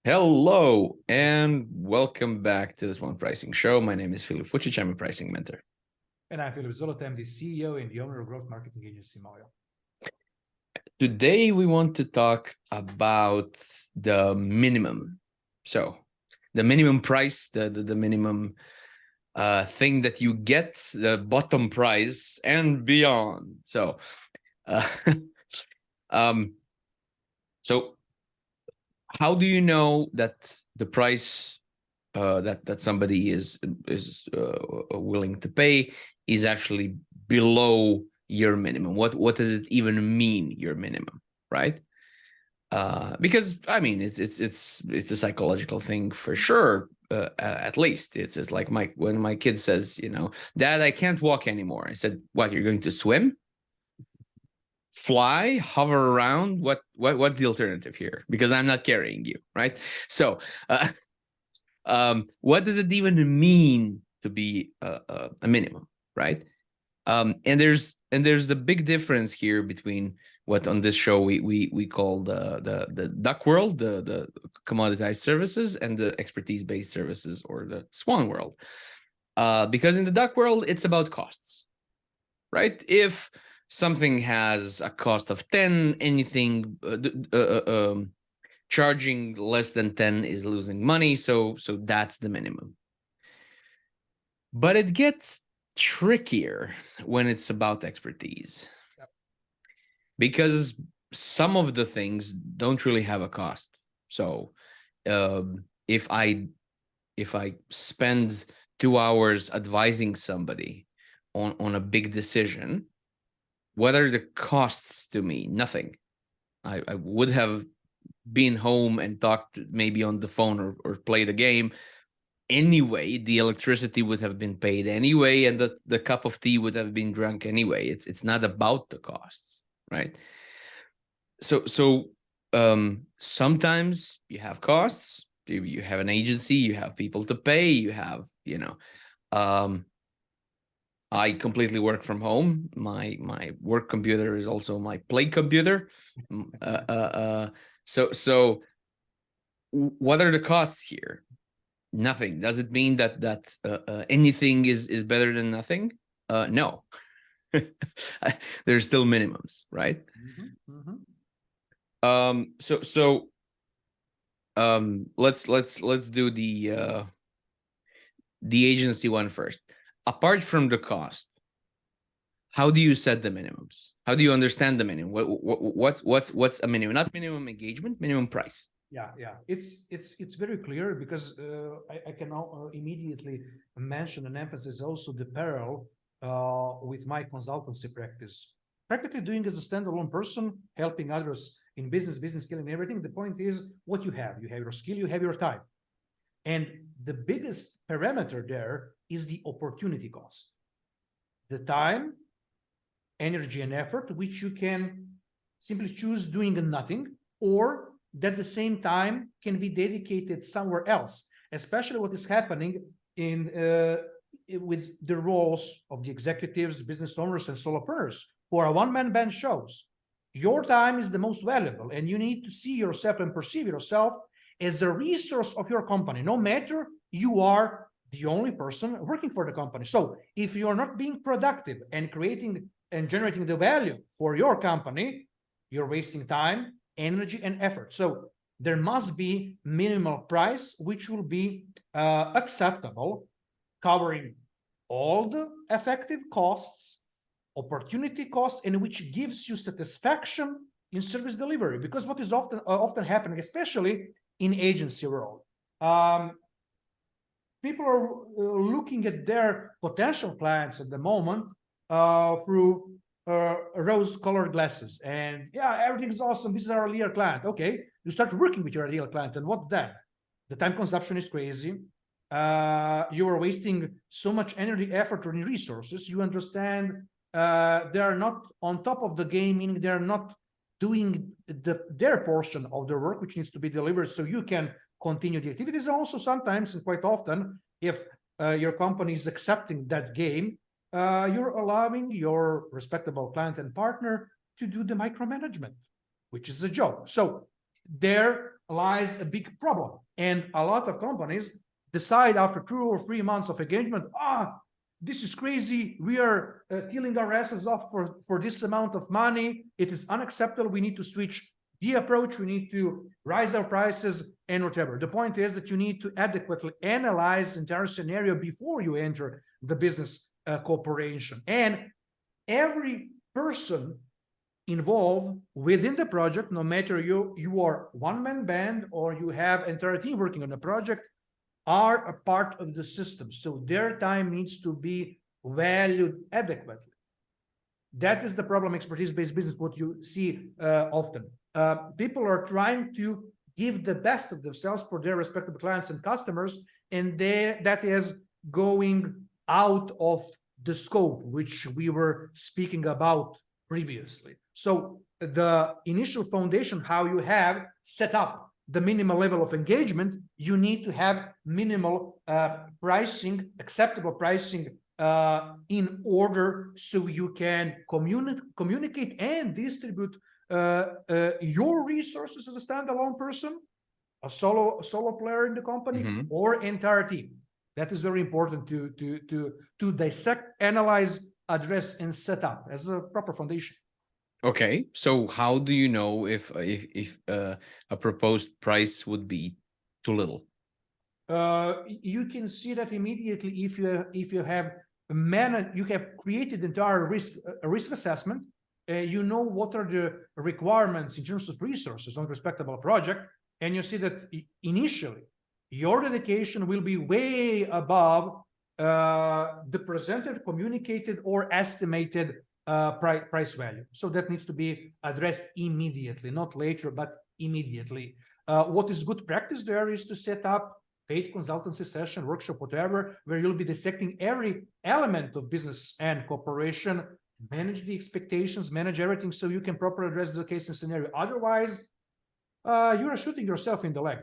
Hello and welcome back to the SWAN Pricing Show. My name is Filip Vucic. I'm a pricing mentor. And I'm Filip Zolot. I'm the CEO and the owner of growth marketing agency Moyo. Today we want to talk about the minimum. So the minimum price, the minimum thing that you get, the bottom price and beyond. So uh, um, so how do you know that the price that somebody is willing to pay is actually below your minimum? What does it even mean, your minimum, right? Because I mean, it's a psychological thing for sure. At least it's like when my kid says, Dad, I can't walk anymore. I said, what? You're going to swim? Fly, hover around? What's the alternative here? Because I'm not carrying you, right? So what does it even mean to be a minimum, right? And there's a big difference here between what on this show we call the duck world, the commoditized services, and the expertise based services, or the SWAN world. Because in the duck world, it's about costs, right? If something has a cost of 10, anything charging less than 10 is losing money, so that's the minimum. But it gets trickier when it's about expertise. Yep. Because some of the things don't really have a cost. So if I spend 2 hours advising somebody on a big decision, what are the costs to me? Nothing. I would have been home and talked maybe on the phone or played a game anyway. The electricity would have been paid anyway, and the cup of tea would have been drunk anyway. It's not about the costs, right? So sometimes you have costs. You have an agency, you have people to pay, you have, I completely work from home. My work computer is also my play computer. So what are the costs here? Nothing. Does it mean that anything is better than nothing? No. There's still minimums, right? Let's do the agency one first. Apart from the cost, how do you set the minimums? How do you understand the minimum? What's a minimum? Not minimum engagement, minimum price. Yeah. It's very clear, because I can now immediately mention and emphasize also the parallel with my consultancy practice. Practically doing as a standalone person, helping others in business skilling, and everything. The point is what you have. You have your skill, you have your time. And the biggest parameter there is the opportunity cost. The time, energy, and effort, which you can simply choose doing nothing, or that the same time can be dedicated somewhere else, especially what is happening in with the roles of the executives, business owners, and solopreneurs, who are one-man band shows. Your time is the most valuable, and you need to see yourself and perceive yourself as a resource of your company, no matter you are the only person working for the company. So if you are not being productive and creating and generating the value for your company, you're wasting time, energy, and effort. So there must be minimal price which will be acceptable, covering all the effective costs, opportunity costs, and which gives you satisfaction in service delivery. Because what is often happening, especially in agency world, people are looking at their potential clients at the moment through rose-colored glasses, and yeah, everything's awesome. This is our ideal client. Okay, you start working with your ideal client, and what's that? The time consumption is crazy. You are wasting so much energy, effort, and resources. You understand they are not on top of the game, meaning they are not doing their portion of the work which needs to be delivered, so you can continue the activities. Also, sometimes and quite often, if your company is accepting that game, you're allowing your respectable client and partner to do the micromanagement, which is a joke. So there lies a big problem. And a lot of companies decide after 2 or 3 months of engagement, this is crazy. We are killing our asses off for this amount of money. It is unacceptable. We need to switch the approach. We need to rise our prices and whatever. The point is that you need to adequately analyze the entire scenario before you enter the business cooperation. And every person involved within the project, no matter you are one-man band or you have entire team working on a project, are a part of the system. So their time needs to be valued adequately. That is the problem expertise-based business, what you see often. People are trying to give the best of themselves for their respective clients and customers, and that is going out of the scope which we were speaking about previously. So the initial foundation, how you have set up the minimal level of engagement, you need to have minimal pricing, acceptable pricing in order so you can communicate and distribute your resources as a standalone person, a solo player in the company, or entire team. That is very important to dissect, analyze, address, and set up as a proper foundation. Okay, so how do you know if a proposed price would be too little? You can see that immediately if you have you have created entire risk assessment. You know what are the requirements in terms of resources on respectable project, and you see that initially your dedication will be way above the presented, communicated, or estimated price value. So that needs to be addressed immediately, not later, but immediately. What is good practice there is to set up paid consultancy session, workshop, whatever, where you'll be dissecting every element of business and cooperation, manage the expectations, manage everything so you can properly address the case and scenario. Otherwise, you are shooting yourself in the leg.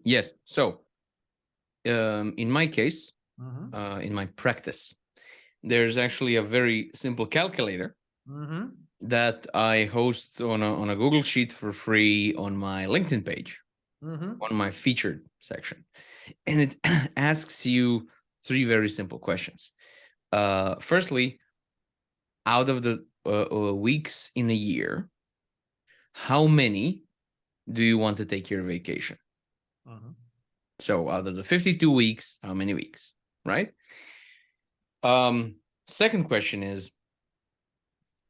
Yes. So in my case, in my practice, there's actually a very simple calculator that I host on a Google Sheet for free on my LinkedIn page, on my featured section. And it asks you 3 very simple questions. Firstly, out of the weeks in a year, how many do you want to take your vacation? So out of the 52 weeks, how many weeks, right? Second question is,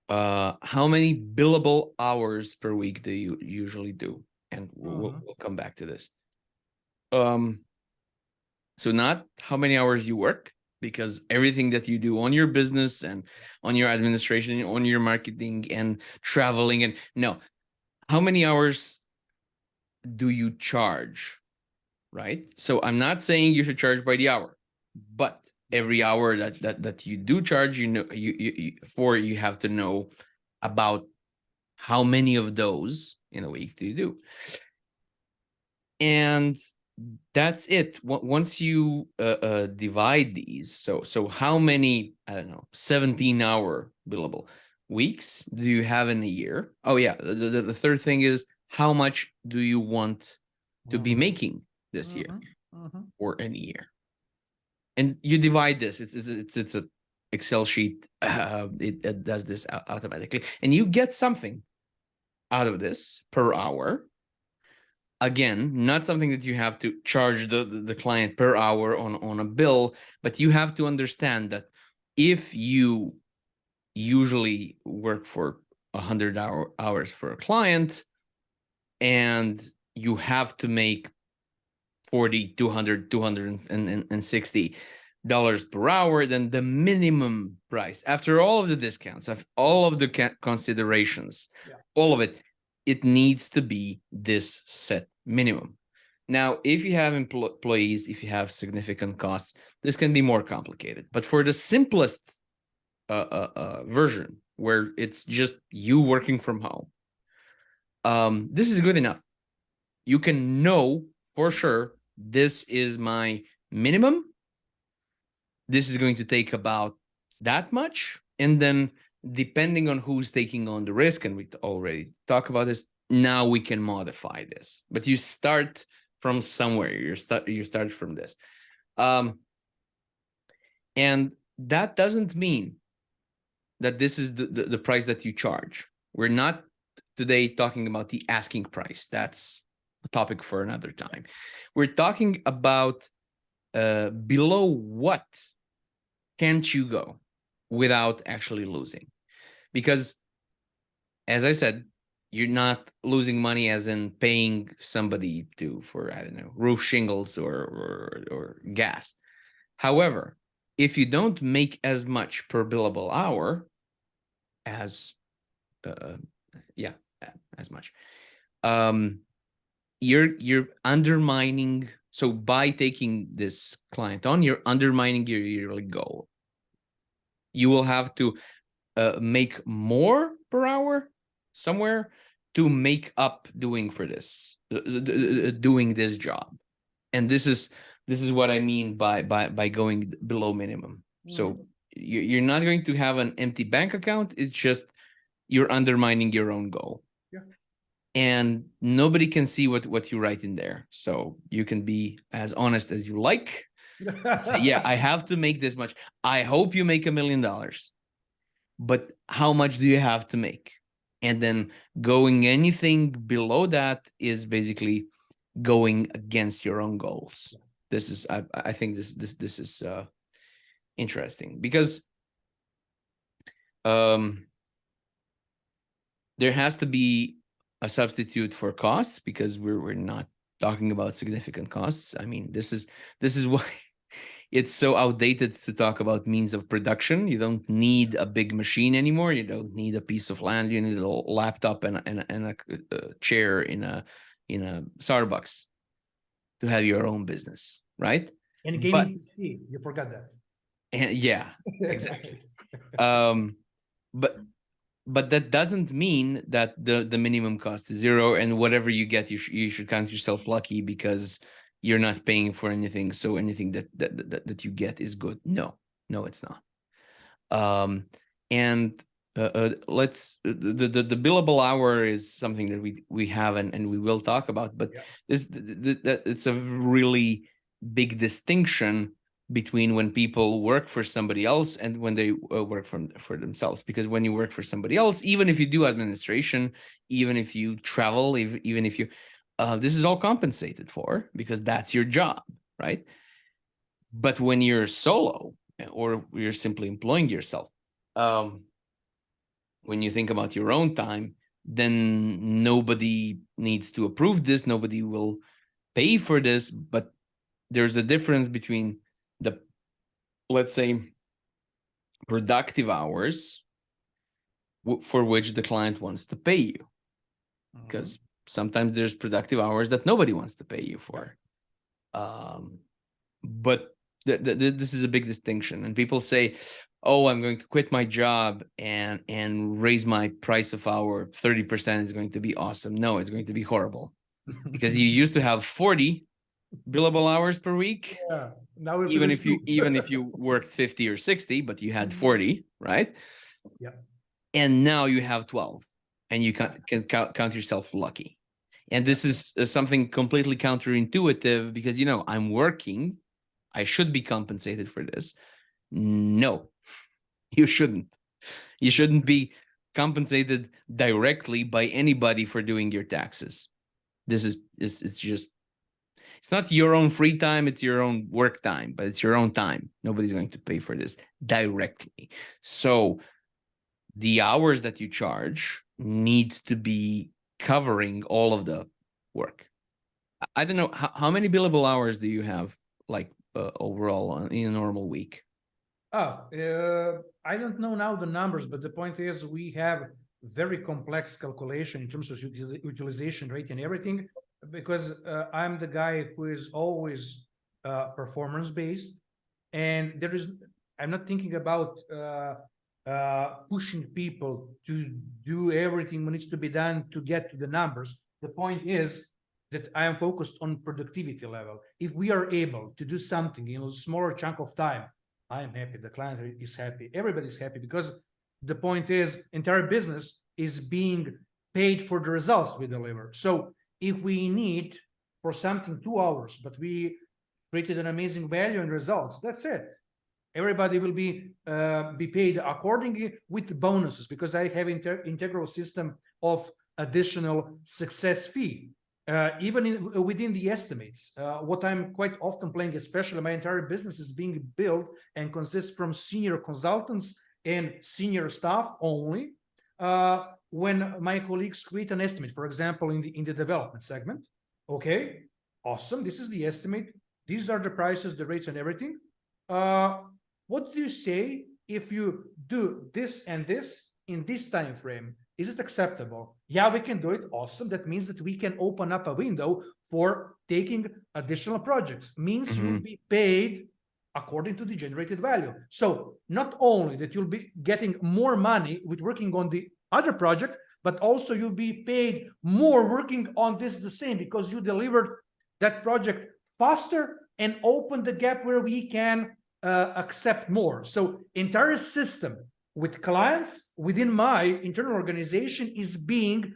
how many billable hours per week do you usually do? And we'll come back to this. So not how many hours you work, because everything that you do on your business and on your administration, on your marketing and traveling, and no, how many hours do you charge, right? So I'm not saying you should charge by the hour, but every hour that you do charge, you have to know about how many of those in a week do you do. And that's it. Once you divide these, so how many, I don't know, 17-hour billable weeks do you have in a year? Oh yeah, the third thing is, how much do you want to be making this year or any year? And you divide this. It's a Excel sheet. It does this automatically, and you get something out of this per hour. Again, not something that you have to charge the client per hour on a bill, but you have to understand that if you usually work for 100 hours for a client and you have to make 40, 200, 260 dollars per hour, then the minimum price, after all of the discounts, of all of the considerations, all of it, it needs to be this set minimum. Now, if you have employees, if you have significant costs, this can be more complicated. But for the simplest version, where it's just you working from home, this is good enough. You can know for sure, this is my minimum. This is going to take about that much. And then depending on who's taking on the risk, and we already talked about this, now we can modify this. But you start from somewhere. You start from this. And that doesn't mean that this is the price that you charge. We're not today talking about the asking price. That's a topic for another time. We're talking about below what can't you go without actually losing. Because as I said, you're not losing money as in paying somebody for, I don't know, roof shingles or gas. However, if you don't make as much per billable hour as, as much, you're undermining. So by taking this client on, you're undermining your yearly goal. You will have to make more per hour somewhere to make up doing this job. And this is what I mean by going below minimum. So you're not going to have an empty bank account. It's just you're undermining your own goal. Yeah. And nobody can see what you write in there. So you can be as honest as you like. Say, yeah, I have to make this much. I hope you make $1 million. But how much do you have to make? And then going anything below that is basically going against your own goals. This is, I think this is interesting, because there has to be a substitute for costs, because we're not talking about significant costs. I mean, this is why it's so outdated to talk about means of production. You don't need a big machine anymore. You don't need a piece of land. You need a laptop and a chair in a Starbucks to have your own business, right? And gaming PC, you forgot that. And yeah, exactly. But that doesn't mean that the minimum cost is zero, and whatever you get, you should count yourself lucky because you're not paying for anything. So anything that you get is good. No, it's not. And let's the billable hour is something that we have and we will talk about, but it's a really big distinction between when people work for somebody else and when they work for themselves. Because when you work for somebody else, even if you do administration, even if you travel, even if you this is all compensated for, because that's your job, right? But when you're solo or you're simply employing yourself, when you think about your own time, then nobody needs to approve this. Nobody will pay for this. But there's a difference between the, let's say, productive hours for which the client wants to pay you. Because sometimes there's productive hours that nobody wants to pay you for. But this is a big distinction. And people say, oh, I'm going to quit my job and raise my price of hour 30% is going to be awesome. No, it's going to be horrible. Because you used to have 40 billable hours per week. Yeah. Now even if you worked 50 or 60, but you had 40, right? Yeah. And now you have 12, and you can count yourself lucky. And this is something completely counterintuitive, because, I'm working. I should be compensated for this. No, you shouldn't. You shouldn't be compensated directly by anybody for doing your taxes. It's just, it's not your own free time, it's your own work time, but it's your own time. Nobody's going to pay for this directly. So the hours that you charge need to be covering all of the work. I don't know, how many billable hours do you have, like, overall in a normal week? I don't know now the numbers, but the point is we have very complex calculation in terms of utilization rate and everything, because I'm the guy who is always performance based, and I'm not thinking about pushing people to do everything that needs to be done to get to the numbers. The point is that I am focused on productivity level. If we are able to do something in a smaller chunk of time, I am happy, the client is happy, everybody's happy, because the point is entire business is being paid for the results we deliver. So if we need for something 2 hours, but we created an amazing value and results, that's it. Everybody will be paid accordingly with bonuses, because I have integral system of additional success fee. Even within the estimates, what I'm quite often playing, especially my entire business is being built and consists from senior consultants and senior staff only. When my colleagues create an estimate, for example, in the development segment, okay, awesome, this is the estimate, these are the prices, the rates, and everything. What do you say if you do this and this in this time frame? Is it acceptable? Yeah, we can do it. Awesome. That means that we can open up a window for taking additional projects. Means you'll be paid according to the generated value. So not only that you'll be getting more money with working on the other project, but also you'll be paid more working on this the same, because you delivered that project faster and open the gap where we can accept more. So entire system with clients within my internal organization is being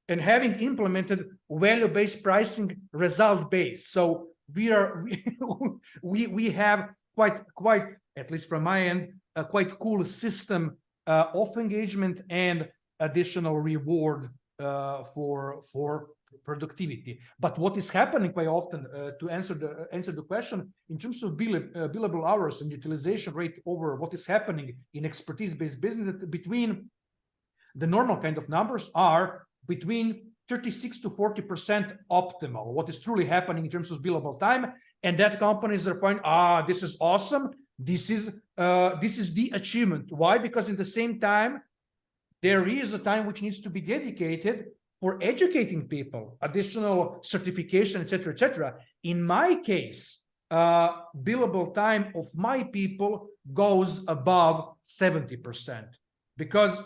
and having implemented value-based pricing, result-based. So we have quite, at least from my end, a quite cool system of engagement and additional reward for productivity. But what is happening quite often, to answer the question, in terms of billable hours and utilization rate over what is happening in expertise-based business, between the normal kind of numbers are between 36 to 40% optimal, what is truly happening in terms of billable time. And that companies are finding, this is awesome, this is the achievement. Why? Because in the same time, there is a time which needs to be dedicated for educating people, additional certification, etc., etc. In my case, billable time of my people goes above 70%, because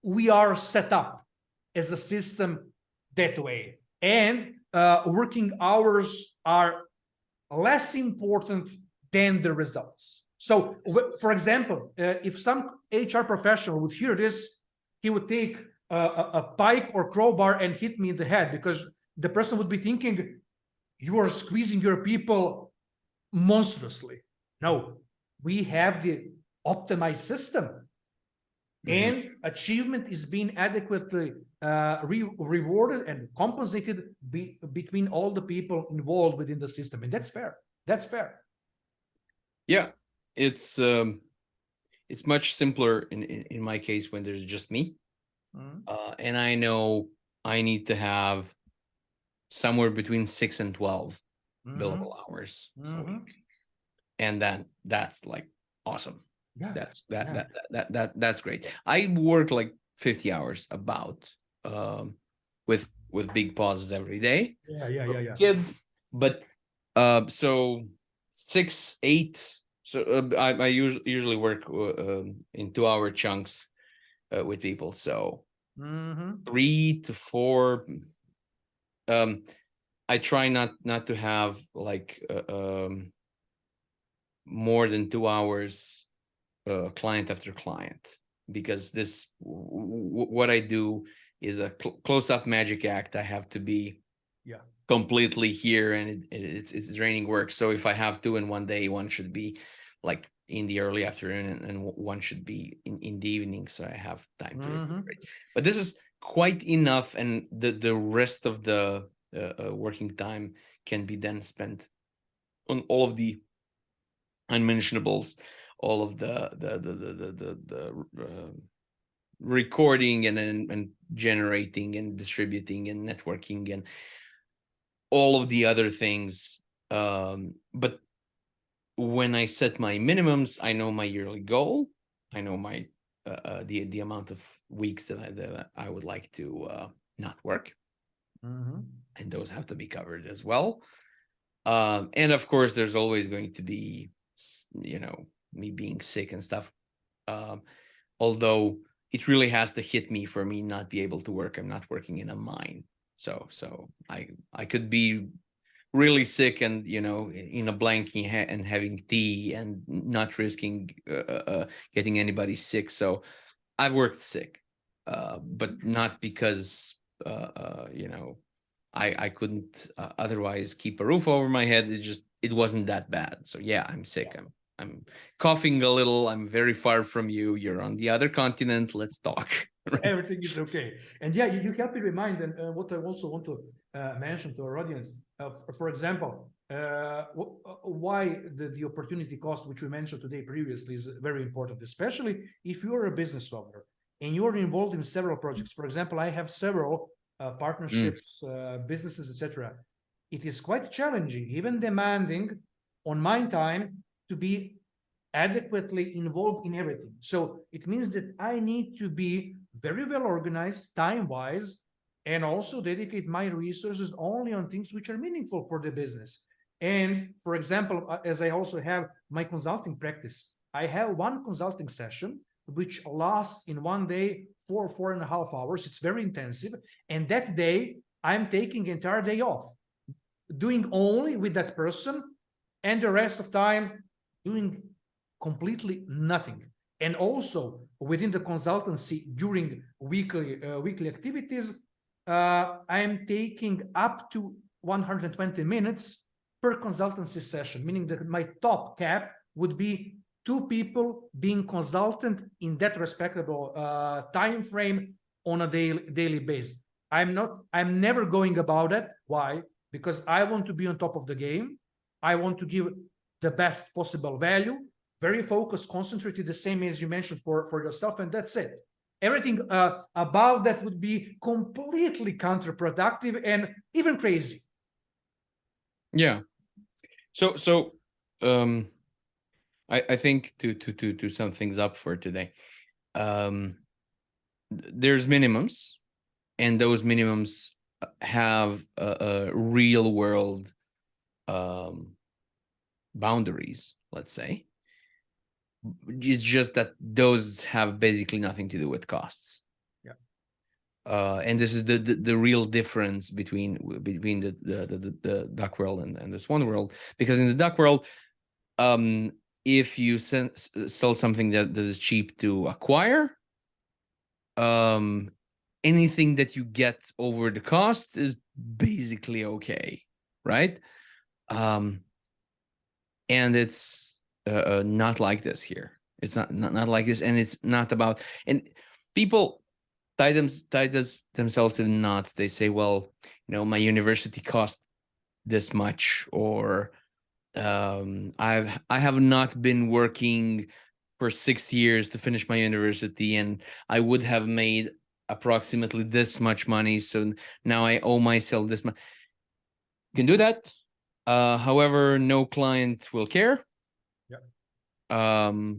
we are set up as a system that way. And working hours are less important than the results. So, for example, if some HR professional would hear this, he would take a pike or crowbar and hit me in the head, because the person would be thinking, you are squeezing your people monstrously. No, we have the optimized system, and achievement is being adequately rewarded and compensated between all the people involved within the system, and that's fair. That's fair. Yeah, it's much simpler in my case when there's just me. And I know I need to have somewhere between 6 and 12 billable hours a week, and that's like awesome. Yeah, that's great. I work like 50 hours about, with big pauses every day. Yeah. Kids, but so 6, 8. So I usually work in 2-hour chunks with people. So 3 to 4. I try not to have like more than 2 hours client after client, because this what I do is a close-up magic act. I have to be completely here, and it's draining work. So if I have 2 in one day, one should be like in the early afternoon, and one should be in the evening, so I have time to recuperate. But this is quite enough, and the rest of the working time can be then spent on all of the unmentionables, all of the recording and generating and distributing and networking and all of the other things. But when I set my minimums, I know my yearly goal. I know my the amount of weeks that I would like to not work, and those have to be covered as well. And of course, there's always going to be, me being sick and stuff. Although it really has to hit me for me not be able to work. I'm not working in a mine, so I could be really sick and in a blanket and having tea and not risking getting anybody sick. So I've worked sick, but not because you know, I couldn't otherwise keep a roof over my head. It wasn't that bad. So yeah, I'm sick. I'm coughing a little. I'm very far from you. You're on the other continent. Let's talk. Everything is okay. And yeah, you help me remind, and what I also want to mention to our audience, for example, why the opportunity cost, which we mentioned today previously, is very important, especially if you're a business owner and you're involved in several projects. For example, I have several partnerships, businesses, etc. It is quite challenging, even demanding on my time to be adequately involved in everything. So it means that I need to be very well organized time-wise and also dedicate my resources only on things which are meaningful for the business. And for example, as I also have my consulting practice, I have one consulting session which lasts in one day 4.5 hours. It's very intensive. And that day, I'm taking entire day off, doing only with that person, and the rest of time doing completely nothing. And also within the consultancy during weekly activities, I'm taking up to 120 minutes per consultancy session, meaning that my top cap would be 2 people being consultant in that respectable time frame on a daily basis. I'm never going about it. Why? Because I want to be on top of the game. I want to give the best possible value, very focused, concentrated, the same as you mentioned for yourself, and that's it. Everything about that would be completely counterproductive and even crazy. Yeah. So I think to sum things up for today, there's minimums, and those minimums have a real world boundaries, let's say. It's just that those have basically nothing to do with costs. Yeah. And this is the real difference between the duck world and the swan world, because in the duck world, if you sell something that is cheap to acquire, anything that you get over the cost is basically okay, right? And it's not like this here. It's not like this, and it's not about, and people tie themselves in knots. They say, well, you know, my university cost this much, or I have not been working for 6 years to finish my university, and I would have made approximately this much money, so now I owe myself this much. You can do that. However, no client will care. The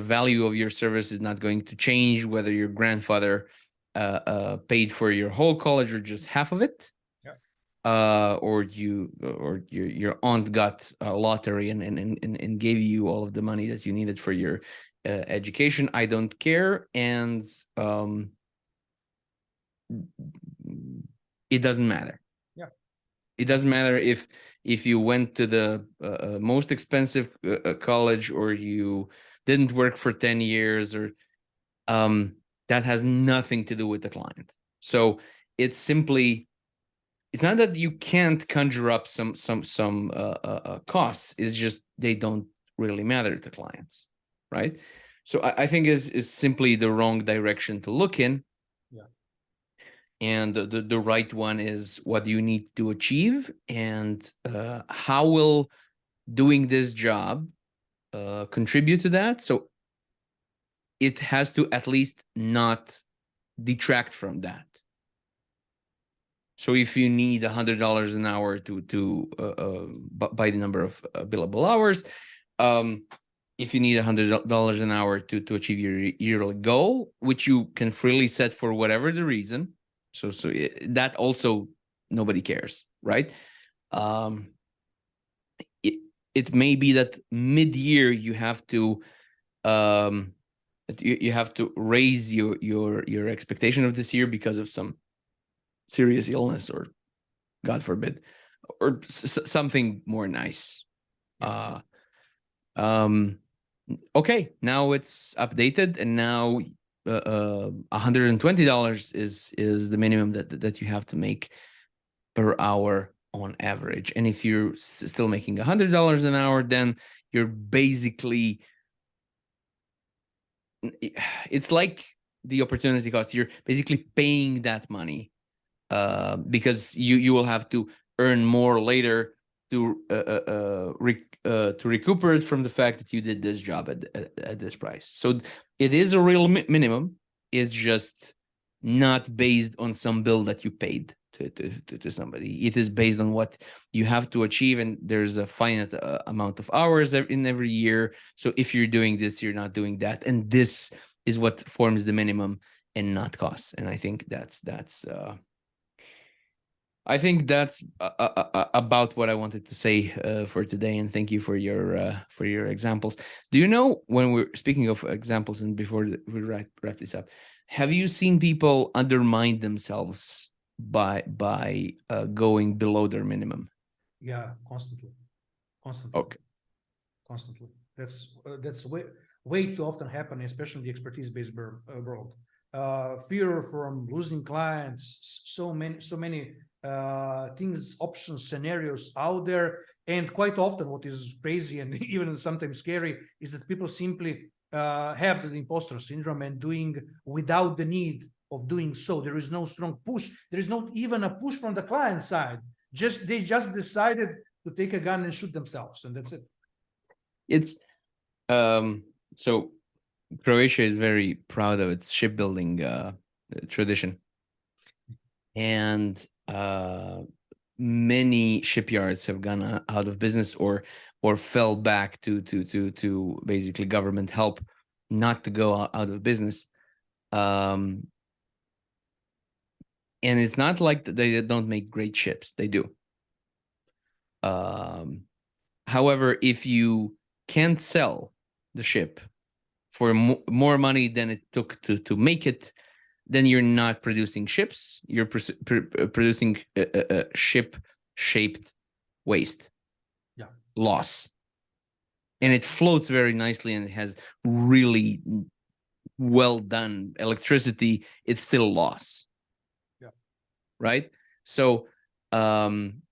value of your service is not going to change whether your grandfather paid for your whole college or just half of it. Or your aunt got a lottery and gave you all of the money that you needed for your education. I don't care, and it doesn't matter. It doesn't matter if you went to the most expensive college, or you didn't work for 10 years, or that has nothing to do with the client. So it's simply, it's not that you can't conjure up some costs. It's just they don't really matter to clients, right? So I think is simply the wrong direction to look in. And the right one is, what do you need to achieve, and how will doing this job contribute to that? So it has to at least not detract from that. So if you need $100 an hour to by the number of billable hours, if you need $100 an hour to achieve your yearly goal, which you can freely set for whatever the reason, so that also nobody cares, right? It may be that mid-year you have to raise your expectation of this year because of some serious illness, or God forbid, or something more nice. Okay, now it's updated, and now $120 is the minimum that you have to make per hour on average. And if you're still making $100 an hour, then you're basically, it's like the opportunity cost. You're basically paying that money because you will have to earn more later to recuperate from the fact that you did this job at this price. So it is a real minimum. It's just not based on some bill that you paid to somebody. It is based on what you have to achieve, and there's a finite amount of hours in every year. So if you're doing this, you're not doing that, and this is what forms the minimum and not costs. And I think that's about what I wanted to say for today. And thank you for your examples. Do you know, when we're speaking of examples, and before we wrap this up, have you seen people undermine themselves by going below their minimum? Yeah, constantly. Okay. Constantly. That's way too often happening, especially in the expertise-based world. Fear from losing clients, so many things, options, scenarios out there. And quite often what is crazy and even sometimes scary is that people simply have the imposter syndrome and doing without the need of doing so. There is no strong push. There is not even a push from the client side. They just decided to take a gun and shoot themselves, and that's it. It's so Croatia is very proud of its shipbuilding tradition, and many shipyards have gone out of business or fell back to basically government help not to go out of business. And it's not like they don't make great ships. They do. However, if you can't sell the ship for more money than it took to make it, then you're not producing ships. You're producing ship-shaped waste. Yeah. Loss. And it floats very nicely and it has really well done electricity. It's still loss. Yeah. Right? So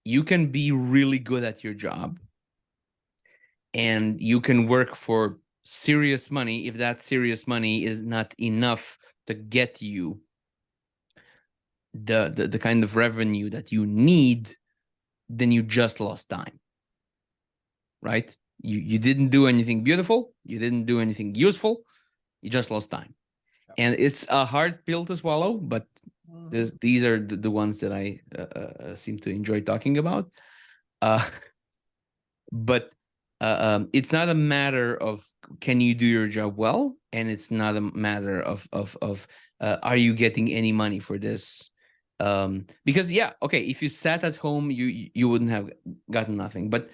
you can be really good at your job and you can work for serious money if that serious money is not enough to get you the kind of revenue that you need. Then you just lost time, right? You didn't do anything beautiful, you didn't do anything useful, you just lost time. And it's a hard pill to swallow, but these are the ones that I seem to enjoy talking about. But it's not a matter of can you do your job well, and it's not a matter of are you getting any money for this? Because yeah, okay, if you sat at home, you wouldn't have gotten nothing. But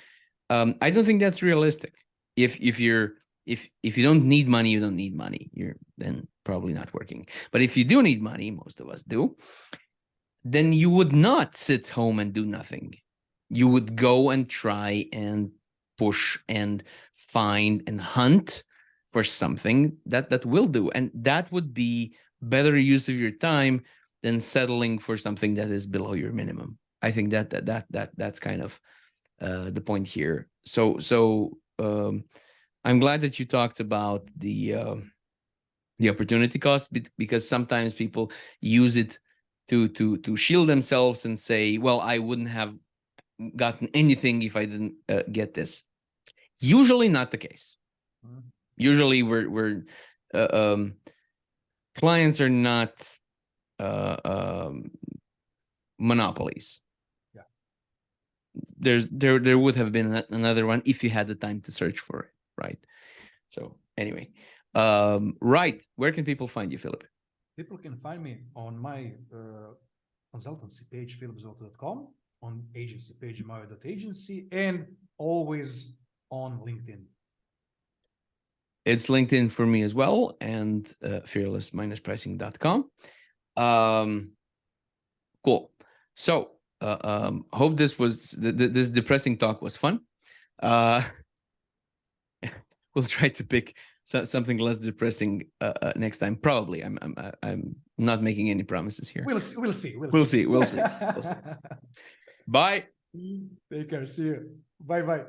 I don't think that's realistic. If you don't need money, you don't need money. You're then probably not working. But if you do need money, most of us do, then you would not sit home and do nothing. You would go and try and push and find and hunt for something that will do. And that would be better use of your time than settling for something that is below your minimum. I think that's kind of the point here. So I'm glad that you talked about the opportunity cost, because sometimes people use it to shield themselves and say, well, I wouldn't have gotten anything if I didn't get this. Usually not the case. Usually we're clients are not monopolies. Yeah. There would have been another one if you had the time to search for it, right? So anyway, right, where can people find you, Philip? People can find me on my consultancy page, philipzolta.com, on agency page, mayo.agency, and always on LinkedIn. It's LinkedIn for me as well, and fearless-pricing.com. Cool. So hope this was this depressing talk was fun. We'll try to pick something less depressing next time. Probably. I'm not making any promises here. We'll see. We'll see. We'll see. We'll see. Bye. Take care. See you. Bye bye.